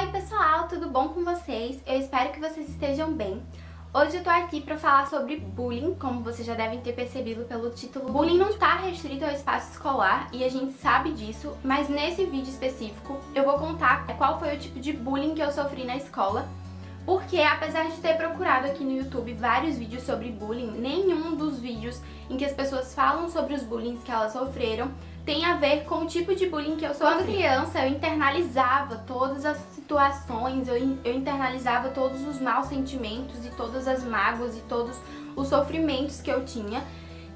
Oi pessoal, tudo bom com vocês? Eu espero que vocês estejam bem. Hoje eu tô aqui pra falar sobre bullying, como vocês já devem ter percebido pelo título. Bullying não tá restrito ao espaço escolar e a gente sabe disso, mas nesse vídeo específico eu vou contar qual foi o tipo de bullying que eu sofri na escola. Porque apesar de ter procurado aqui no YouTube vários vídeos sobre bullying, nenhum dos vídeos em que as pessoas falam sobre os bullying que elas sofreram tem a ver com o tipo de bullying que eu sofri. Quando criança, eu internalizava todas as situações, eu internalizava todos os maus sentimentos e todas as mágoas e todos os sofrimentos que eu tinha.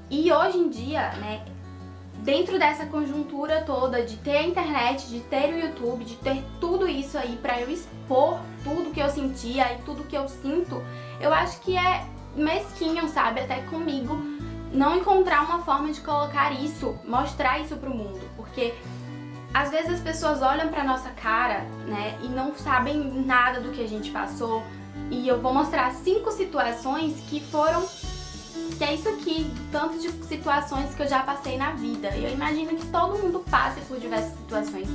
E hoje em dia, né, dentro dessa conjuntura toda de ter a internet, de ter o YouTube, de ter tudo isso aí pra eu expor tudo que eu sentia e tudo que eu sinto, eu acho que é mesquinho, sabe, até comigo, não encontrar uma forma de colocar isso, mostrar isso pro mundo, porque às vezes as pessoas olham pra nossa cara, né, e não sabem nada do que a gente passou, e eu vou mostrar 5 situações que é isso aqui, tanto de situações que eu já passei na vida. Eu imagino que todo mundo passe por diversas situações,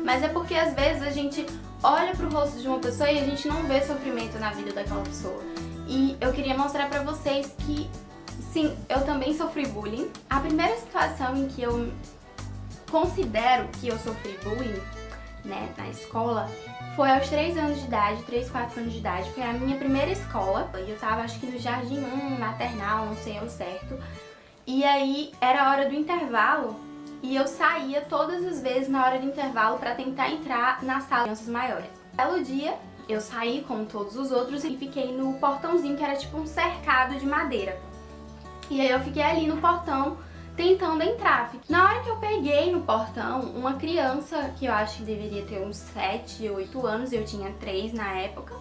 mas é porque às vezes a gente olha pro rosto de uma pessoa e a gente não vê sofrimento na vida daquela pessoa. E eu queria mostrar pra vocês que sim, eu também sofri bullying. A primeira situação em que eu considero que eu sofri bullying, né, na escola, foi aos 3 anos de idade, 3, 4 anos de idade. Foi a minha primeira escola. E eu tava, acho que no Jardim 1, maternal, não sei ao certo. E aí, era a hora do intervalo. E eu saía todas as vezes na hora do intervalo pra tentar entrar na sala de crianças maiores. Belo dia, eu saí como todos os outros e fiquei no portãozinho, que era tipo um cercado de madeira. E aí eu fiquei ali no portão, tentando entrar. Na hora que eu peguei no portão, uma criança que eu acho que deveria ter uns 7, 8 anos, eu tinha 3 na época,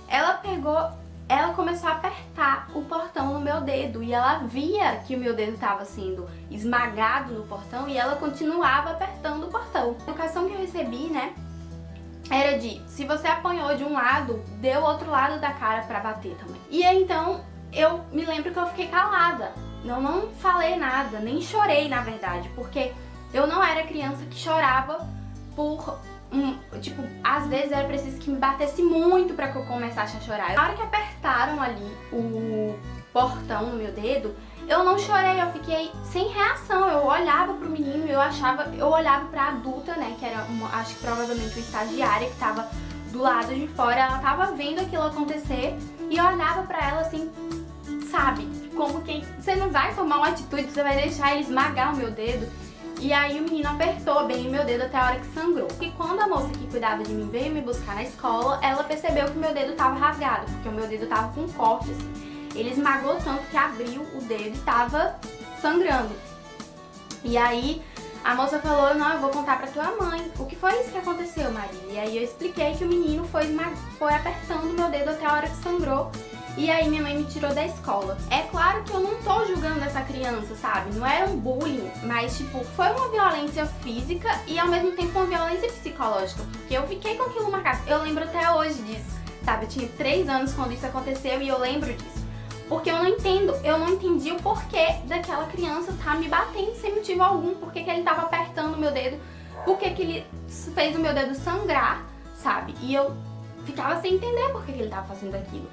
ela começou a apertar o portão no meu dedo e ela via que o meu dedo estava sendo esmagado no portão e ela continuava apertando o portão. A educação que eu recebi, né, era de, se você apanhou de um lado, dê o outro lado da cara pra bater também. E aí então, eu me lembro que eu fiquei calada. Eu não falei nada, nem chorei na verdade, porque eu não era criança que chorava por tipo, às vezes era preciso que me batesse muito pra que eu começasse a chorar. Na hora que apertaram ali o portão no meu dedo, eu não chorei, eu fiquei sem reação. Eu olhava pro menino, eu olhava pra adulta, né, que era acho que provavelmente uma estagiária que tava do lado de fora, ela tava vendo aquilo acontecer e eu olhava pra ela assim, sabe, como que você não vai tomar uma atitude, você vai deixar ele esmagar o meu dedo. E aí o menino apertou bem o meu dedo até a hora que sangrou. E quando a moça que cuidava de mim veio me buscar na escola, ela percebeu que o meu dedo tava rasgado, porque o meu dedo tava com um corte assim. Ele esmagou tanto que abriu o dedo e tava sangrando. E aí a moça falou, não, eu vou contar pra tua mãe. O que foi isso que aconteceu, Maria? E aí eu expliquei que o menino foi apertando o meu dedo até a hora que sangrou. E aí minha mãe me tirou da escola. É claro que eu não tô julgando essa criança, sabe? Não era um bullying, mas tipo, foi uma violência física e ao mesmo tempo uma violência psicológica. Porque eu fiquei com aquilo marcado. Eu lembro até hoje disso, sabe? Eu tinha 3 anos quando isso aconteceu e eu lembro disso. Porque eu não entendi o porquê daquela criança tá me batendo sem motivo algum. Por que ele tava apertando o meu dedo, por que ele fez o meu dedo sangrar, sabe? E eu ficava sem entender por que ele tava fazendo aquilo.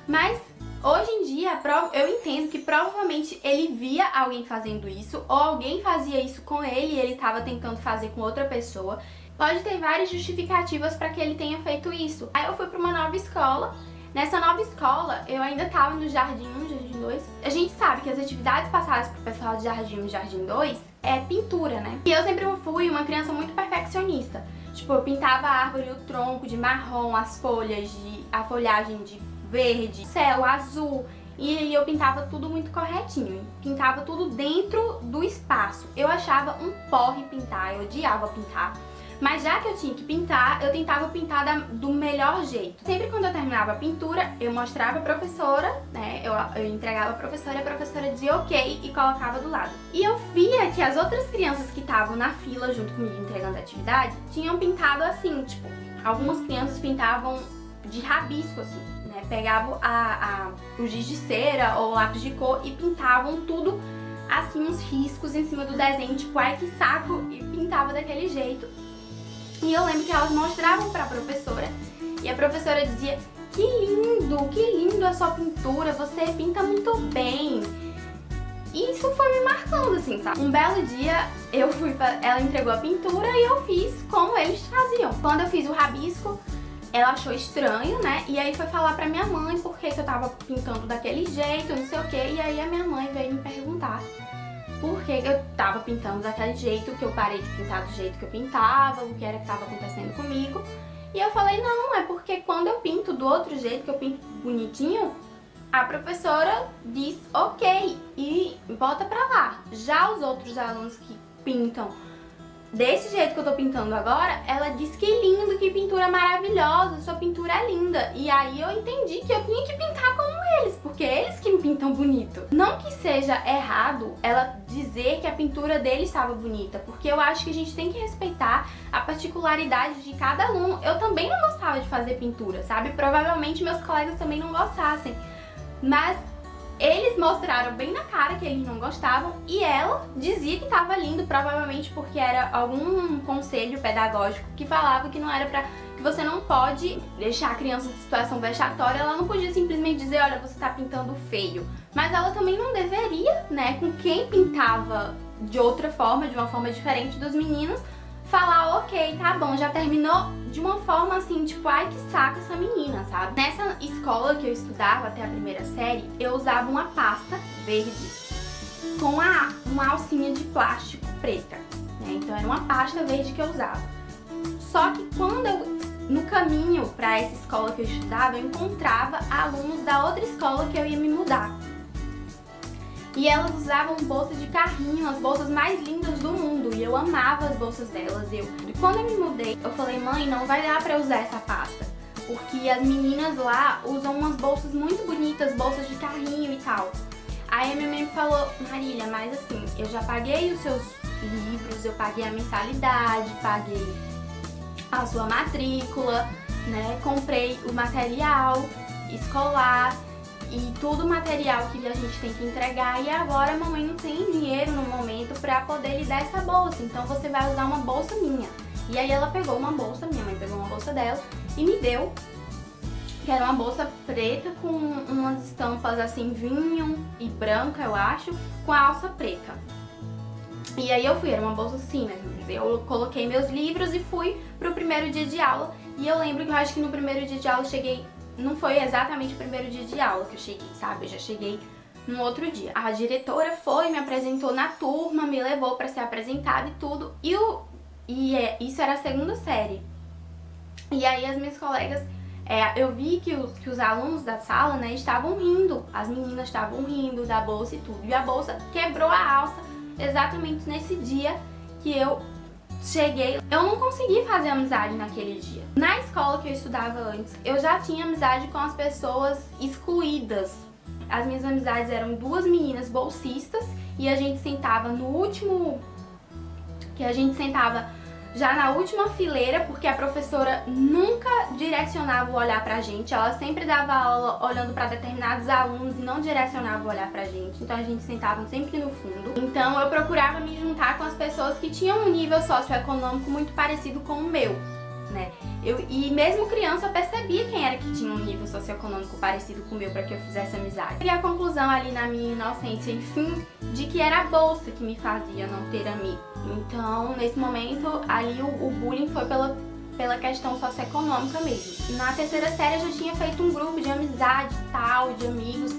Mas hoje em dia eu entendo que provavelmente ele via alguém fazendo isso ou alguém fazia isso com ele e ele estava tentando fazer com outra pessoa. Pode ter várias justificativas para que ele tenha feito isso. Aí eu fui para uma nova escola. Nessa nova escola eu ainda estava no Jardim 1, Jardim 2. A gente sabe que as atividades passadas pro pessoal de Jardim 1 e Jardim 2 é pintura, né? E eu sempre fui uma criança muito perfeccionista. Tipo, eu pintava a árvore, o tronco de marrom, as folhas, a folhagem de verde, céu azul, e eu pintava tudo muito corretinho, pintava tudo dentro do espaço. Eu achava um porre pintar, eu odiava pintar, mas já que eu tinha que pintar, eu tentava pintar do melhor jeito. Sempre quando eu terminava a pintura, eu mostrava a professora, né, eu entregava a professora e a professora dizia ok e colocava do lado. E eu via que as outras crianças que estavam na fila junto comigo entregando a atividade, tinham pintado assim, tipo, algumas crianças pintavam de rabisco assim, né? Pegavam o giz de cera ou lápis de cor e pintavam tudo assim, uns riscos em cima do desenho, tipo, ai que saco, e pintava daquele jeito. E eu lembro que elas mostravam pra professora e a professora dizia: que lindo a sua pintura, você pinta muito bem. E isso foi me marcando, assim, sabe? Um belo dia ela entregou a pintura e eu fiz como eles faziam. Quando eu fiz o rabisco, ela achou estranho, né? E aí foi falar pra minha mãe por que eu tava pintando daquele jeito, não sei o que. E aí a minha mãe veio me perguntar por que eu tava pintando daquele jeito, que eu parei de pintar do jeito que eu pintava, o que era que tava acontecendo comigo. E eu falei: não, é porque quando eu pinto do outro jeito, que eu pinto bonitinho, a professora diz ok e bota pra lá. Já os outros alunos que pintam desse jeito que eu tô pintando agora, ela diz que lindo, que pintura maravilhosa, sua pintura é linda. E aí eu entendi que eu tinha que pintar como eles, porque é eles que me pintam bonito. Não que seja errado ela dizer que a pintura dele estava bonita, porque eu acho que a gente tem que respeitar a particularidade de cada aluno. Eu também não gostava de fazer pintura, sabe? Provavelmente meus colegas também não gostassem, mas eles mostraram bem na cara que eles não gostavam e ela dizia que estava lindo, provavelmente porque era algum conselho pedagógico que falava que não era pra, que você não pode deixar a criança em situação vexatória. Ela não podia simplesmente dizer: olha, você tá pintando feio. Mas ela também não deveria, né, com quem pintava de outra forma, de uma forma diferente dos meninos, falar: ok, tá bom, já terminou, de uma forma assim, tipo, ai que saco essa menina, sabe? Nessa escola que eu estudava até a primeira série, eu usava uma pasta verde com uma alcinha de plástico preta, né? Então era uma pasta verde que eu usava. Só que quando no caminho pra essa escola que eu estudava, eu encontrava alunos da outra escola que eu ia me mudar. E elas usavam bolsas de carrinho, as bolsas mais lindas do mundo. E eu amava as bolsas delas. E quando eu me mudei, eu falei: mãe, não vai dar pra usar essa pasta, porque as meninas lá usam umas bolsas muito bonitas, bolsas de carrinho e tal. Aí a minha mãe me falou: Marília, mas assim, eu já paguei os seus livros, eu paguei a mensalidade, paguei a sua matrícula, né? Comprei o material escolar e tudo o material que a gente tem que entregar, e agora a mamãe não tem dinheiro no momento pra poder lhe dar essa bolsa, então você vai usar uma bolsa minha. E aí ela pegou uma bolsa, minha mãe pegou uma bolsa dela e me deu, que era uma bolsa preta com umas estampas assim, vinho e branca, eu acho, com a alça preta. E aí eu fui, era uma bolsa assim, né? Eu coloquei meus livros e fui pro primeiro dia de aula. E eu lembro que eu acho que no primeiro dia de aula eu cheguei, não foi exatamente o primeiro dia de aula que eu cheguei, sabe? Eu já cheguei no outro dia. A diretora foi, me apresentou na turma, me levou pra ser apresentada e tudo. Isso era a segunda série. E aí as minhas colegas, eu vi que os alunos da sala, né, estavam rindo. As meninas estavam rindo da bolsa e tudo. E a bolsa quebrou a alça exatamente nesse dia que eu cheguei. Eu não consegui fazer amizade naquele dia. Na escola que eu estudava antes, eu já tinha amizade com as pessoas excluídas. As minhas amizades eram duas meninas bolsistas e a gente sentava no último... que a gente sentava já na última fileira, porque a professora nunca direcionava o olhar pra gente. Ela sempre dava aula olhando pra determinados alunos e não direcionava o olhar pra gente. Então a gente sentava sempre no fundo. Então eu procurava me juntar com as pessoas que tinham um nível socioeconômico muito parecido com o meu, né? E mesmo criança eu percebia quem era que tinha um nível socioeconômico parecido com o meu para que eu fizesse amizade. E a conclusão ali na minha inocência, enfim, de que era a bolsa que me fazia não ter amigo. Então, nesse momento, ali o bullying foi pela questão socioeconômica mesmo. Na terceira série eu já tinha feito um grupo de amizade e tal, de amigos,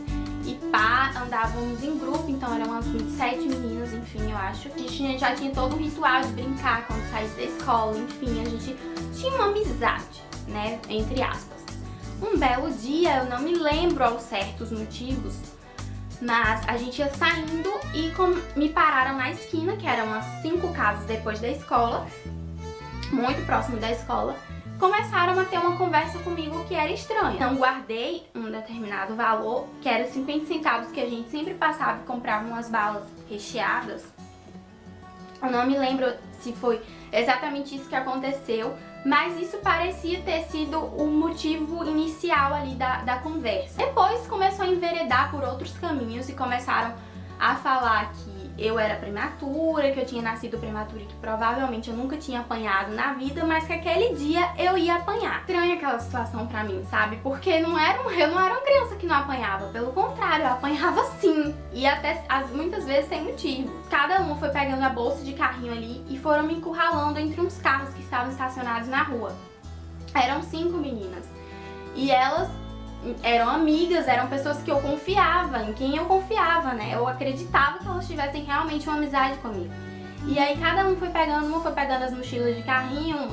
e pá, andávamos em grupo, então eram umas 27 meninas, enfim, eu acho. A gente já tinha todo um ritual de brincar quando saísse da escola, enfim, a gente tinha uma amizade, né, entre aspas. Um belo dia, eu não me lembro aos certos motivos, mas a gente ia saindo e me pararam na esquina, que eram umas 5 casas depois da escola, muito próximo da escola. Começaram a ter uma conversa comigo que era estranha. Então guardei um determinado valor, que era 50 centavos, que a gente sempre passava e comprava umas balas recheadas. Eu não me lembro se foi exatamente isso que aconteceu, mas isso parecia ter sido o motivo inicial ali da conversa. Depois começou a enveredar por outros caminhos e começaram a falar que eu era prematura, que eu tinha nascido prematura e que provavelmente eu nunca tinha apanhado na vida, mas que aquele dia eu ia apanhar. Estranha aquela situação pra mim, sabe? Porque eu não era uma criança que não apanhava, pelo contrário, eu apanhava sim. E até muitas vezes sem motivo. Cada uma foi pegando a bolsa de carrinho ali e foram me encurralando entre uns carros que estavam estacionados na rua. Eram 5 meninas. E elas eram amigas, eram pessoas que eu confiava, em quem eu confiava, né? Eu acreditava que elas tivessem realmente uma amizade comigo. E aí cada uma foi pegando as mochilas de carrinho,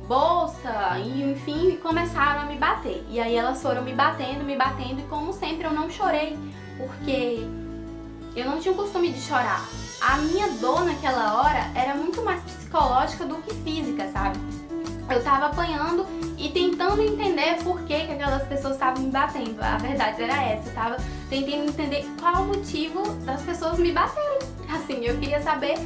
bolsa, e enfim, começaram a me bater. E aí elas foram me batendo, e como sempre eu não chorei, porque eu não tinha o costume de chorar. A minha dor naquela hora era muito mais psicológica do que física, sabe? Eu tava apanhando e tentando entender por que aquelas pessoas estavam me batendo. A verdade era essa, eu tava tentando entender qual o motivo das pessoas me baterem. Assim, eu queria saber,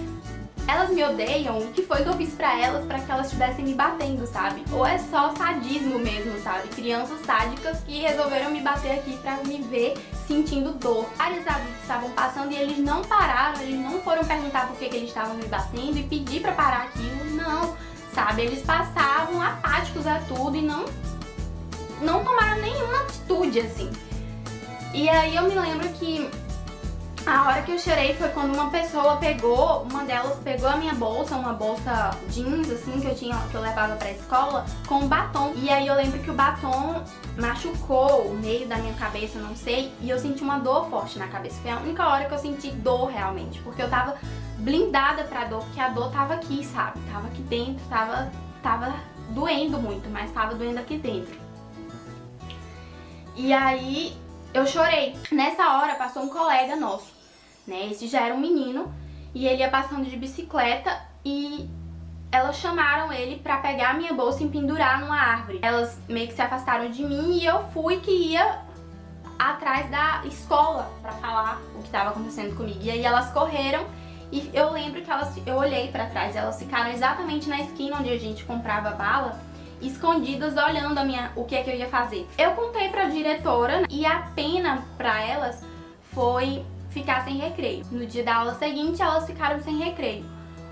elas me odeiam, o que foi que eu fiz pra elas pra que elas estivessem me batendo, sabe? Ou é só sadismo mesmo, sabe? Crianças sádicas que resolveram me bater aqui pra me ver sentindo dor. Vários adultos estavam passando e eles não pararam, eles não foram perguntar por que eles estavam me batendo e pedir pra parar aquilo, não. Sabe, eles passavam apáticos a tudo e não tomaram nenhuma atitude, assim. E aí eu me lembro que a hora que eu chorei foi quando uma delas pegou a minha bolsa, uma bolsa jeans, assim, que eu levava pra escola, com um batom. E aí eu lembro que o batom machucou o meio da minha cabeça, não sei, e eu senti uma dor forte na cabeça. Foi a única hora que eu senti dor realmente, porque eu tava blindada pra dor, porque a dor tava aqui, sabe? Tava aqui dentro, tava doendo muito, mas tava doendo aqui dentro. E aí eu chorei. Nessa hora passou um colega nosso, né? Esse já era um menino e ele ia passando de bicicleta e elas chamaram ele pra pegar a minha bolsa e pendurar numa árvore. Elas meio que se afastaram de mim e eu fui que ia atrás da escola pra falar o que estava acontecendo comigo. E aí elas correram e eu lembro que eu olhei pra trás, elas ficaram exatamente na esquina onde a gente comprava bala, escondidas, olhando o que é que eu ia fazer. Eu contei pra diretora e a pena pra elas foi ficar sem recreio. No dia da aula seguinte, elas ficaram sem recreio.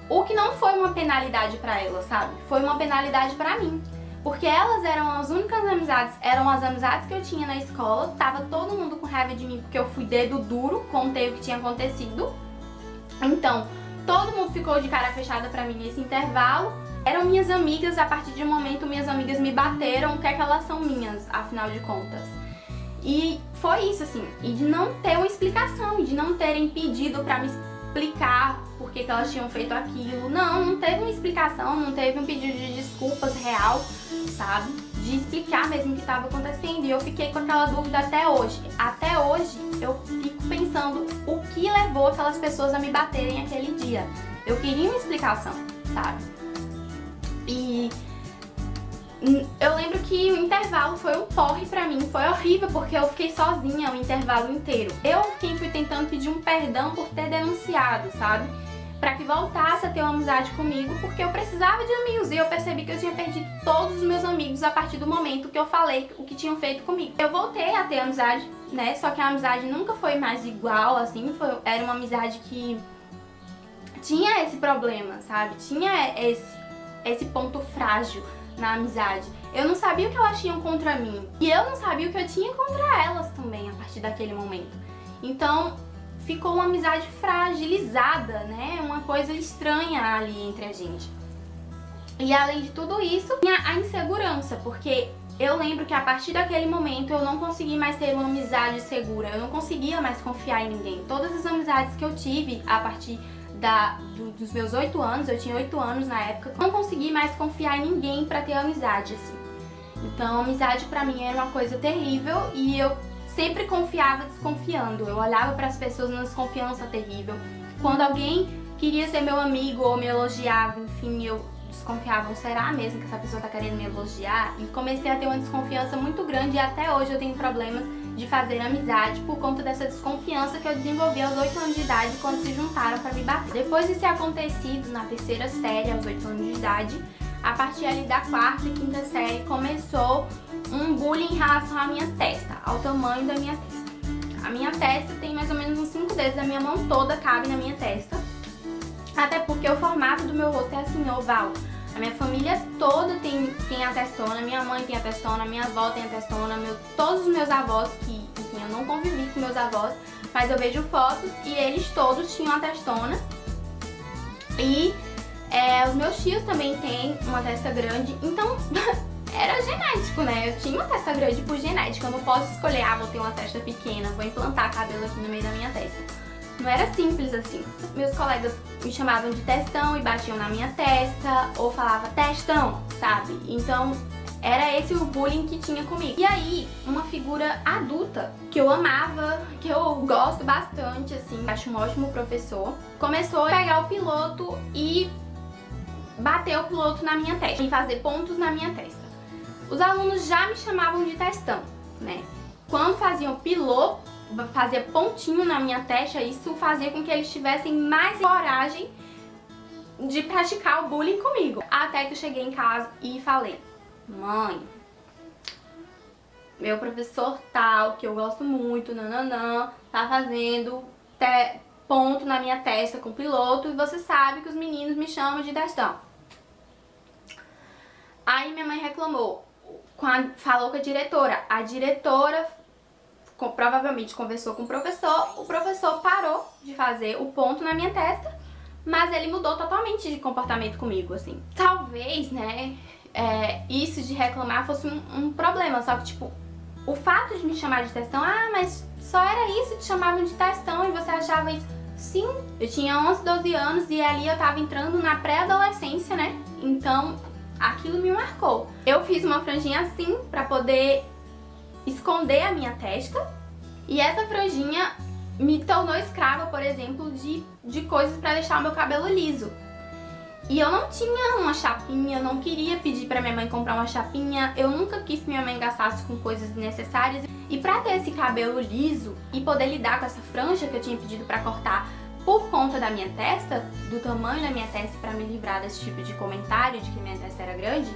O que não foi uma penalidade pra elas, sabe? Foi uma penalidade pra mim. Porque elas eram as únicas amizades, eram as amizades que eu tinha na escola. Tava todo mundo com raiva de mim porque eu fui dedo duro, contei o que tinha acontecido. Então, todo mundo ficou de cara fechada pra mim nesse intervalo. Eram minhas amigas, a partir de um momento minhas amigas me bateram, o que é que elas são minhas, afinal de contas. E foi isso, assim, e de não ter uma explicação, de não terem pedido pra me explicar por que elas tinham feito aquilo. Não teve uma explicação, não teve um pedido de desculpas real, sabe? De explicar mesmo o que estava acontecendo. E eu fiquei com aquela dúvida até hoje. Até hoje eu fico pensando o que levou aquelas pessoas a me baterem aquele dia. Eu queria uma explicação, sabe? E eu lembro que o intervalo foi um porre pra mim, foi horrível porque eu fiquei sozinha o intervalo inteiro. Eu quem fui tentando pedir um perdão por ter denunciado, sabe? Pra que voltasse a ter uma amizade comigo, porque eu precisava de amigos e eu percebi que eu tinha perdido todos os meus amigos a partir do momento que eu falei o que tinham feito comigo. Eu voltei a ter amizade, né? Só que a amizade nunca foi mais igual, assim, era uma amizade que tinha esse problema, sabe? Tinha esse ponto frágil na amizade. Eu não sabia o que elas tinham contra mim e eu não sabia o que eu tinha contra elas também a partir daquele momento. Então ficou uma amizade fragilizada, né? Uma coisa estranha ali entre a gente. E além de tudo isso, tinha a insegurança, porque eu lembro que a partir daquele momento eu não consegui mais ter uma amizade segura, eu não conseguia mais confiar em ninguém. Todas as amizades que eu tive a partir dos meus 8 anos, eu tinha 8 anos na época, não consegui mais confiar em ninguém pra ter amizade, assim. Então, amizade pra mim era uma coisa terrível e eu sempre confiava desconfiando. Eu olhava pras pessoas numa desconfiança terrível. Quando alguém queria ser meu amigo ou me elogiava, enfim, eu desconfiava, será mesmo que essa pessoa tá querendo me elogiar? E comecei a ter uma desconfiança muito grande e até hoje eu tenho problemas de fazer amizade por conta dessa desconfiança que eu desenvolvi aos 8 anos de idade quando se juntaram pra me bater. Depois de ter acontecido na 3ª série, aos 8 anos de idade, a partir ali da 4ª e 5ª série começou um bullying em relação à minha testa, ao tamanho da minha testa. A minha testa tem mais ou menos uns 5 dedos, a minha mão toda cabe na minha testa. Até porque o formato do meu rosto é assim, oval. A minha família toda tem a testona, minha mãe tem a testona, minha avó tem a testona, todos os meus avós, que enfim, eu não convivi com meus avós, mas eu vejo fotos e eles todos tinham a testona. E os meus tios também têm uma testa grande, então era genético, né? Eu tinha uma testa grande por genética, eu não posso escolher, vou ter uma testa pequena, vou implantar cabelo aqui no meio da minha testa. Não era simples assim. Meus colegas me chamavam de testão e batiam na minha testa, ou falava testão, sabe? Então era esse o bullying que tinha comigo. E aí, uma figura adulta que eu amava, que eu gosto bastante, assim, acho um ótimo professor, começou a pegar o piloto e bater o piloto na minha testa, e fazer pontos na minha testa. Os alunos já me chamavam de testão, né? Quando faziam piloto, fazia pontinho na minha testa, isso fazia com que eles tivessem mais coragem de praticar o bullying comigo. Até que eu cheguei em casa e falei: mãe, meu professor tal, que eu gosto muito, nananã, tá fazendo ponto na minha testa com piloto e você sabe que os meninos me chamam de testão. Aí minha mãe reclamou, falou com a diretora provavelmente conversou com o professor parou de fazer o ponto na minha testa, mas ele mudou totalmente de comportamento comigo, assim. Talvez, né, isso de reclamar fosse um problema, só que, tipo, o fato de me chamar de testão, mas só era isso, te chamavam de testão e você achava isso? Sim, eu tinha 11, 12 anos e ali eu tava entrando na pré-adolescência, né, então aquilo me marcou. Eu fiz uma franjinha assim pra poder esconder a minha testa, e essa franjinha me tornou escrava, por exemplo, de coisas pra deixar o meu cabelo liso. E eu não tinha uma chapinha, eu não queria pedir pra minha mãe comprar uma chapinha, eu nunca quis que minha mãe gastasse com coisas desnecessárias. E pra ter esse cabelo liso e poder lidar com essa franja que eu tinha pedido pra cortar por conta da minha testa, do tamanho da minha testa, pra me livrar desse tipo de comentário de que minha testa era grande,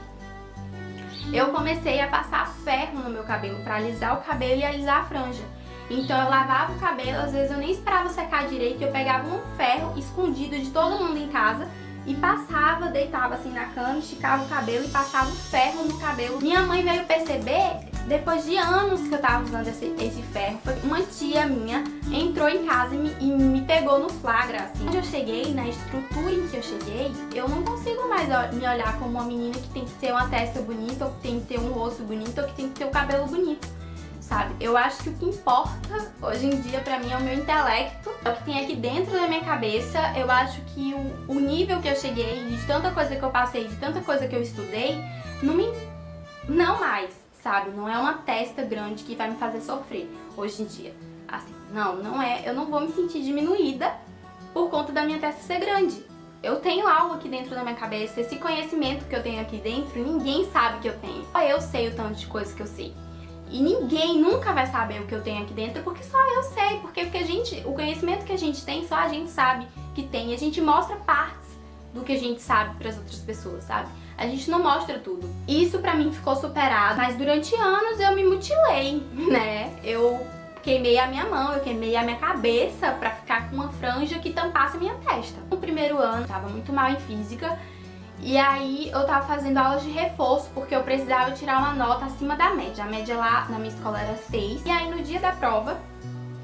eu comecei a passar ferro no meu cabelo pra alisar o cabelo e alisar a franja. Então eu lavava o cabelo, às vezes eu nem esperava secar direito, eu pegava um ferro escondido de todo mundo em casa e passava, deitava assim na cama, esticava o cabelo e passava o ferro no cabelo. Minha mãe veio perceber, depois de anos que eu tava usando esse ferro, foi uma tia minha entrou em casa e me pegou no flagra, assim. Quando eu cheguei, na estrutura em que eu cheguei, eu não consigo mais me olhar como uma menina que tem que ter uma testa bonita, ou que tem que ter um rosto bonito, ou que tem que ter um cabelo bonito, sabe? Eu acho que o que importa hoje em dia pra mim é o meu intelecto, é o que tem aqui dentro da minha cabeça. Eu acho que o nível que eu cheguei, de tanta coisa que eu passei, de tanta coisa que eu estudei, não mais, sabe? Não é uma testa grande que vai me fazer sofrer hoje em dia. Assim, não é. Eu não vou me sentir diminuída por conta da minha testa ser grande. Eu tenho algo aqui dentro da minha cabeça, esse conhecimento que eu tenho aqui dentro, ninguém sabe que eu tenho. Só eu sei o tanto de coisa que eu sei. E ninguém nunca vai saber o que eu tenho aqui dentro, porque só eu sei. Porque o conhecimento que a gente tem, só a gente sabe que tem. E a gente mostra partes do que a gente sabe para as outras pessoas, sabe? A gente não mostra tudo. Isso pra mim ficou superado, mas durante anos eu me mutilei, né? Eu queimei a minha mão, eu queimei a minha cabeça pra ficar com uma franja que tampasse a minha testa. No primeiro ano, eu tava muito mal em física, e aí eu tava fazendo aulas de reforço, porque eu precisava tirar uma nota acima da média. A média lá na minha escola era 6. E aí no dia da prova,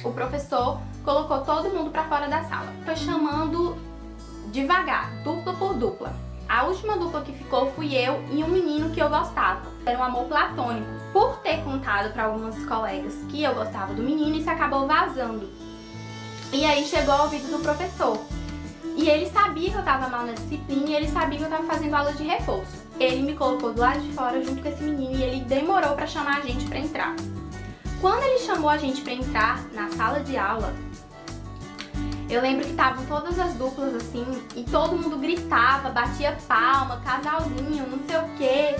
o professor colocou todo mundo pra fora da sala. Foi chamando devagar, dupla por dupla. A última dupla que ficou fui eu e um menino que eu gostava. Era um amor platônico. Por ter contado para algumas colegas que eu gostava do menino, isso acabou vazando. E aí chegou ao ouvido do professor. E ele sabia que eu tava mal na disciplina e ele sabia que eu tava fazendo aula de reforço. Ele me colocou do lado de fora junto com esse menino e ele demorou para chamar a gente para entrar. Quando ele chamou a gente para entrar na sala de aula, eu lembro que estavam todas as duplas assim, e todo mundo gritava, batia palma, casalzinho, não sei o quê.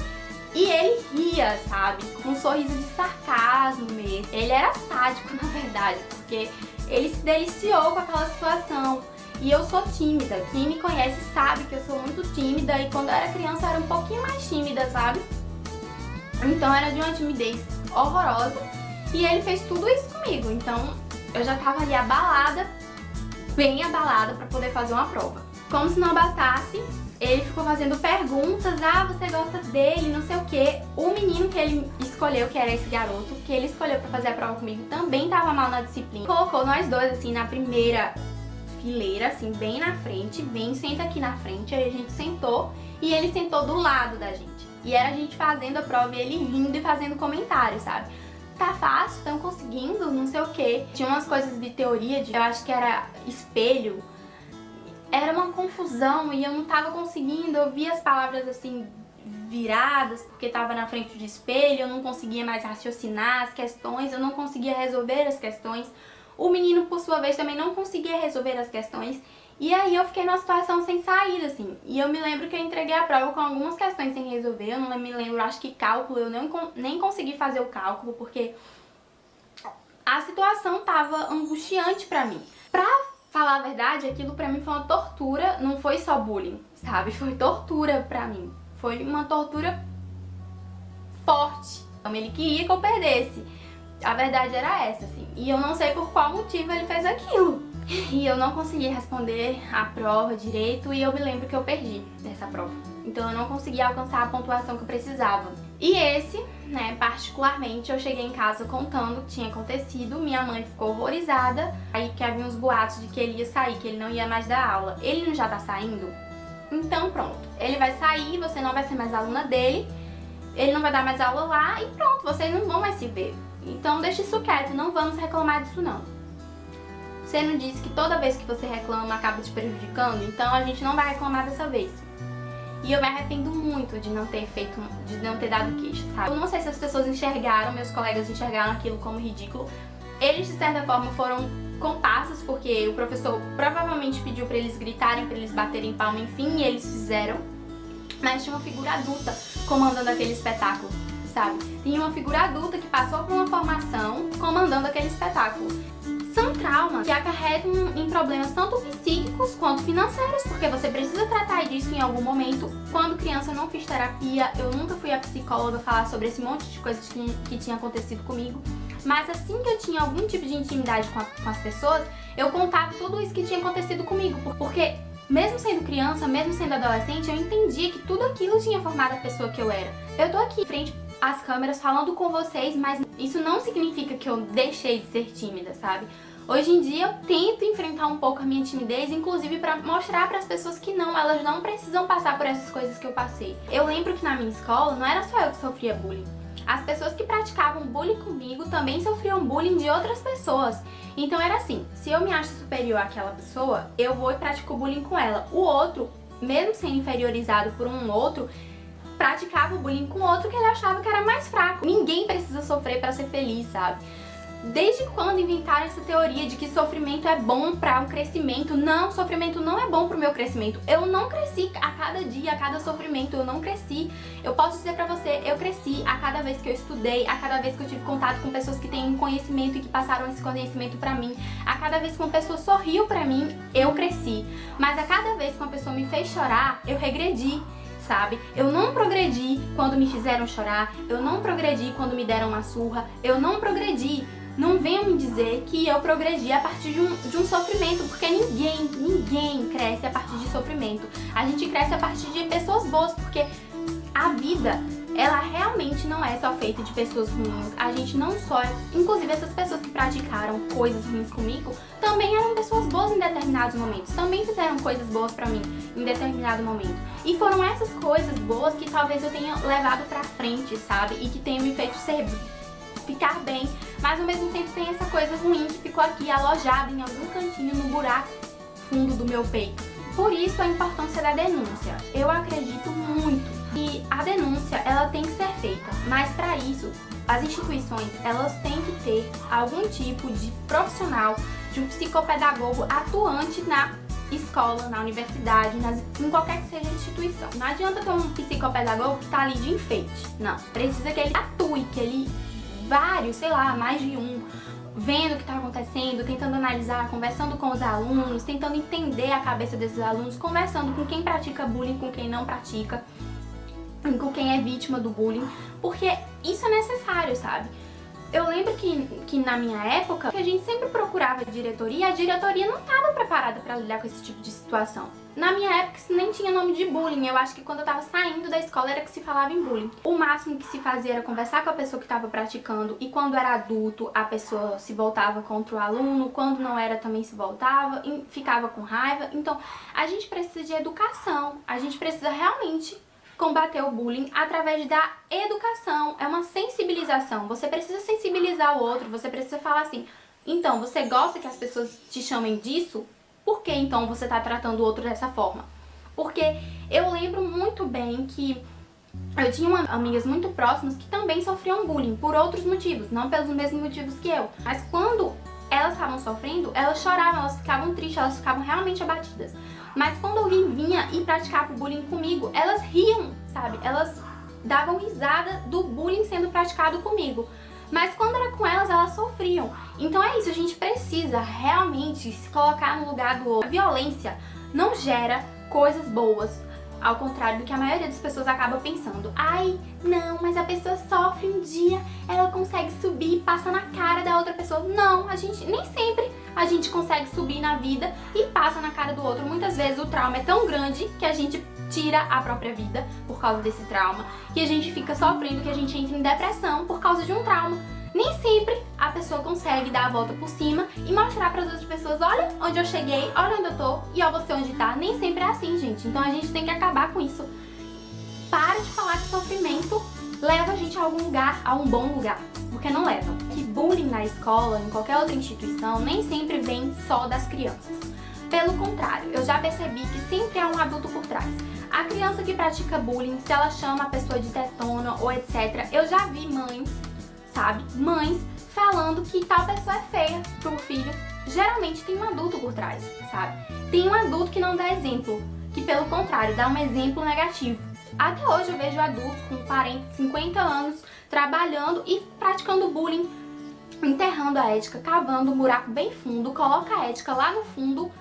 E ele ria, sabe? Com um sorriso de sarcasmo mesmo. Ele era sádico, na verdade, porque ele se deliciou com aquela situação. E eu sou tímida. Quem me conhece sabe que eu sou muito tímida, e quando eu era criança eu era um pouquinho mais tímida, sabe? Então era de uma timidez horrorosa. E ele fez tudo isso comigo, então eu já tava ali abalada, bem abalada pra poder fazer uma prova. Como se não bastasse, ele ficou fazendo perguntas, você gosta dele, não sei o que. O menino que ele escolheu, que era esse garoto, que ele escolheu pra fazer a prova comigo, também tava mal na disciplina. Colocou nós dois, assim, na primeira fileira, assim, bem na frente, senta aqui na frente. Aí a gente sentou e ele sentou do lado da gente. E era a gente fazendo a prova e ele rindo e fazendo comentários, sabe? Tá fácil, estão conseguindo, não sei o que. Tinha umas coisas de teoria, eu acho que era espelho. Era uma confusão e eu não tava conseguindo, eu via as palavras assim viradas porque tava na frente do espelho, eu não conseguia mais raciocinar as questões, eu não conseguia resolver as questões. O menino, por sua vez, também não conseguia resolver as questões. E aí eu fiquei numa situação sem saída, assim. E eu me lembro que eu entreguei a prova com algumas questões sem resolver. Eu não me lembro, acho que cálculo, eu nem consegui fazer o cálculo, porque a situação tava angustiante pra mim. Pra falar a verdade, aquilo pra mim foi uma tortura, não foi só bullying, sabe? Foi tortura pra mim. Foi uma tortura forte. Então ele queria que eu perdesse. A verdade era essa, assim. E eu não sei por qual motivo ele fez aquilo. E eu não consegui responder a prova direito e eu me lembro que eu perdi nessa prova. Então eu não consegui alcançar a pontuação que eu precisava. E esse, né, particularmente, eu cheguei em casa contando o que tinha acontecido. Minha mãe ficou horrorizada. Aí que havia uns boatos de que ele ia sair, que ele não ia mais dar aula. Ele não já tá saindo? Então pronto. Ele vai sair, você não vai ser mais aluna dele. Ele não vai dar mais aula lá e pronto, vocês não vão mais se ver. Então deixa isso quieto, não vamos reclamar disso não. Você não disse que toda vez que você reclama acaba te prejudicando? Então a gente não vai reclamar dessa vez. E eu me arrependo muito de não ter dado queixa, sabe? Eu não sei se as pessoas enxergaram, meus colegas enxergaram aquilo como ridículo. Eles de certa forma foram compassos, porque o professor provavelmente pediu pra eles gritarem, pra eles baterem palma, enfim, e eles fizeram. Mas tinha uma figura adulta comandando aquele espetáculo, sabe? Tinha uma figura adulta que passou por uma formação comandando aquele espetáculo. São traumas que acarretam em problemas tanto psíquicos quanto financeiros, porque você precisa tratar disso em algum momento. Quando criança eu não fiz terapia, eu nunca fui a psicóloga falar sobre esse monte de coisas que tinha acontecido comigo. Mas assim que eu tinha algum tipo de intimidade com as pessoas, eu contava tudo isso que tinha acontecido comigo, porque mesmo sendo criança, mesmo sendo adolescente, eu entendia que tudo aquilo tinha formado a pessoa que eu era. Eu tô aqui frente às câmeras falando com vocês, mas isso não significa que eu deixei de ser tímida, sabe? Hoje em dia eu tento enfrentar um pouco a minha timidez, inclusive pra mostrar pras pessoas que não, elas não precisam passar por essas coisas que eu passei. Eu lembro que na minha escola não era só eu que sofria bullying. As pessoas que praticavam bullying comigo também sofriam bullying de outras pessoas. Então era assim, se eu me acho superior àquela pessoa, eu vou e pratico bullying com ela. O outro, mesmo sendo inferiorizado por um outro, praticava o bullying com outro que ele achava que era mais fraco. Ninguém precisa sofrer pra ser feliz, sabe? Desde quando inventaram essa teoria de que sofrimento é bom para o crescimento? Não, sofrimento não é bom pro meu crescimento. Eu não cresci a cada dia, a cada sofrimento, eu não cresci. Eu posso dizer pra você, eu cresci a cada vez que eu estudei, a cada vez que eu tive contato com pessoas que têm um conhecimento e que passaram esse conhecimento pra mim. A cada vez que uma pessoa sorriu pra mim, eu cresci. Mas a cada vez que uma pessoa me fez chorar, eu regredi. Sabe? Eu não progredi quando me fizeram chorar, eu não progredi quando me deram uma surra, eu não progredi. Não venham me dizer que eu progredi a partir de um sofrimento, porque ninguém cresce a partir de sofrimento. A gente cresce a partir de pessoas boas, porque a vida, ela realmente não é só feita de pessoas ruins. A gente não só... Inclusive, essas pessoas que praticaram coisas ruins comigo também eram pessoas boas em determinados momentos. Também fizeram coisas boas pra mim em determinado momento. E foram essas coisas boas que talvez eu tenha levado pra frente, sabe? E que tenham me feito ficar bem. Mas ao mesmo tempo tem essa coisa ruim que ficou aqui alojada em algum cantinho no buraco fundo do meu peito. Por isso a importância da denúncia. Eu acredito muito que a denúncia, ela tem que ser feita, mas para isso as instituições, elas têm que ter algum tipo de profissional, de um psicopedagogo atuante na escola, na universidade, em qualquer que seja a instituição. Não adianta ter um psicopedagogo que tá ali de enfeite, não. Precisa que ele atue, que ele vários, sei lá, mais de um, vendo o que está acontecendo, tentando analisar, conversando com os alunos, tentando entender a cabeça desses alunos, conversando com quem pratica bullying, com quem não pratica, com quem é vítima do bullying, porque isso é necessário, sabe? Eu lembro que na minha época, a gente sempre procurava a diretoria e a diretoria não estava preparada para lidar com esse tipo de situação. Na minha época isso nem tinha nome de bullying, eu acho que quando eu tava saindo da escola era que se falava em bullying. O máximo que se fazia era conversar com a pessoa que estava praticando e quando era adulto a pessoa se voltava contra o aluno, quando não era também se voltava e ficava com raiva. Então a gente precisa de educação, a gente precisa realmente combater o bullying através da educação, é uma sensibilização. Você precisa sensibilizar o outro, você precisa falar assim, então você gosta que as pessoas te chamem disso? Por que então você está tratando o outro dessa forma? Porque eu lembro muito bem que eu tinha amigas muito próximas que também sofriam bullying por outros motivos, não pelos mesmos motivos que eu. Mas quando elas estavam sofrendo, elas choravam, elas ficavam tristes, elas ficavam realmente abatidas. Mas quando alguém vinha e praticava o bullying comigo, elas riam, sabe? Elas davam risada do bullying sendo praticado comigo. Mas quando era com elas, elas sofriam. Então é isso, a gente precisa realmente se colocar no lugar do outro. A violência não gera coisas boas, ao contrário do que a maioria das pessoas acaba pensando. Ai, não, mas a pessoa sofre um dia, ela consegue subir e passa na cara da outra pessoa. Não, nem sempre a gente consegue subir na vida e passa na cara do outro. Muitas vezes o trauma é tão grande que a gente tira a própria vida por causa desse trauma, que a gente fica sofrendo, que a gente entra em depressão por causa de um trauma. Nem sempre a pessoa consegue dar a volta por cima e mostrar para as outras pessoas, olha onde eu cheguei, olha onde eu tô e olha você onde tá. Nem sempre é assim, gente. Então a gente tem que acabar com isso. Para de falar que sofrimento leva a gente a algum lugar, a um bom lugar, porque não leva. Que bullying na escola, em qualquer outra instituição, nem sempre vem só das crianças. Pelo contrário, eu já percebi que sempre há um adulto por trás. A criança que pratica bullying, se ela chama a pessoa de tetona ou etc, eu já vi mães, sabe? Mães falando que tal pessoa é feia pro filho. Geralmente tem um adulto por trás, sabe? Tem um adulto que não dá exemplo, que pelo contrário, dá um exemplo negativo. Até hoje eu vejo adultos com 40, 50 anos trabalhando e praticando bullying, enterrando a ética, cavando um buraco bem fundo, coloca a ética lá no fundo,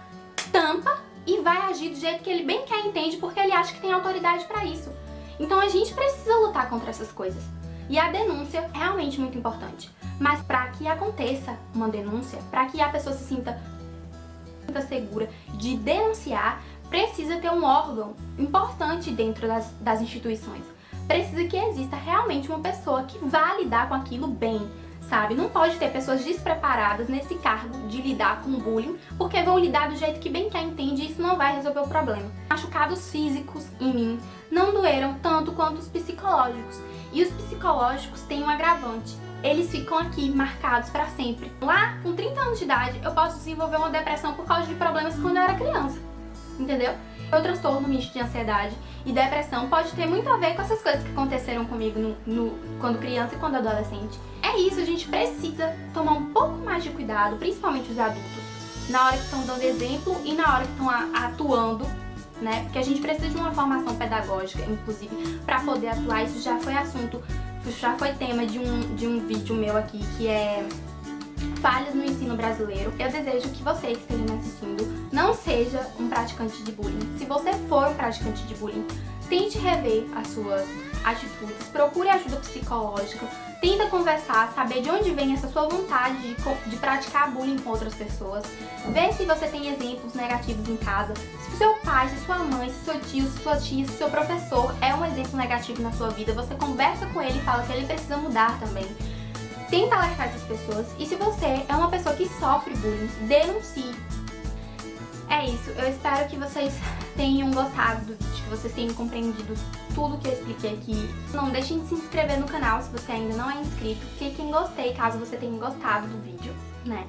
tampa e vai agir do jeito que ele bem quer, entende, porque ele acha que tem autoridade pra isso. Então a gente precisa lutar contra essas coisas. E a denúncia é realmente muito importante. Mas para que aconteça uma denúncia, para que a pessoa se sinta segura de denunciar, precisa ter um órgão importante dentro das instituições. Precisa que exista realmente uma pessoa que vá lidar com aquilo bem, sabe? Não pode ter pessoas despreparadas nesse cargo de lidar com bullying, porque vão lidar do jeito que bem quer, entende, e isso não vai resolver o problema. Machucados físicos em mim não doeram tanto quanto os psicológicos. E os psicológicos têm um agravante. Eles ficam aqui marcados para sempre. Lá, com 30 anos de idade, eu posso desenvolver uma depressão por causa de problemas quando eu era criança. Entendeu? O transtorno misto de ansiedade e depressão pode ter muito a ver com essas coisas que aconteceram comigo quando criança e quando adolescente. É isso, a gente precisa tomar um pouco mais de cuidado, principalmente os adultos, na hora que estão dando exemplo e na hora que estão atuando, né? Porque a gente precisa de uma formação pedagógica, inclusive, para poder atuar. Isso já foi assunto, já foi tema de um vídeo meu aqui, que é falhas no ensino brasileiro. Eu desejo que você que esteja me assistindo não seja um praticante de bullying. Se você for um praticante de bullying, tente rever as suas atitudes, procure ajuda psicológica, tenta conversar, saber de onde vem essa sua vontade de praticar bullying com outras pessoas, vê se você tem exemplos negativos em casa, se seu pai, se sua mãe, se seu tio, se sua tia, se seu professor é um exemplo negativo na sua vida, você conversa com ele e fala que ele precisa mudar também. Tenta alertar essas pessoas e se você é uma pessoa que sofre bullying, denuncie. É isso, eu espero que vocês tenham gostado do vídeo, que vocês tenham compreendido tudo que eu expliquei aqui. Não deixem de se inscrever no canal se você ainda não é inscrito, clique em gostei caso você tenha gostado do vídeo, né?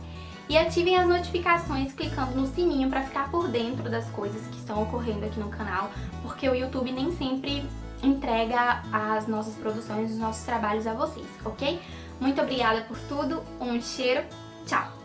E ativem as notificações clicando no sininho para ficar por dentro das coisas que estão ocorrendo aqui no canal, porque o YouTube nem sempre entrega as nossas produções, os nossos trabalhos a vocês, ok? Muito obrigada por tudo, um cheiro, tchau!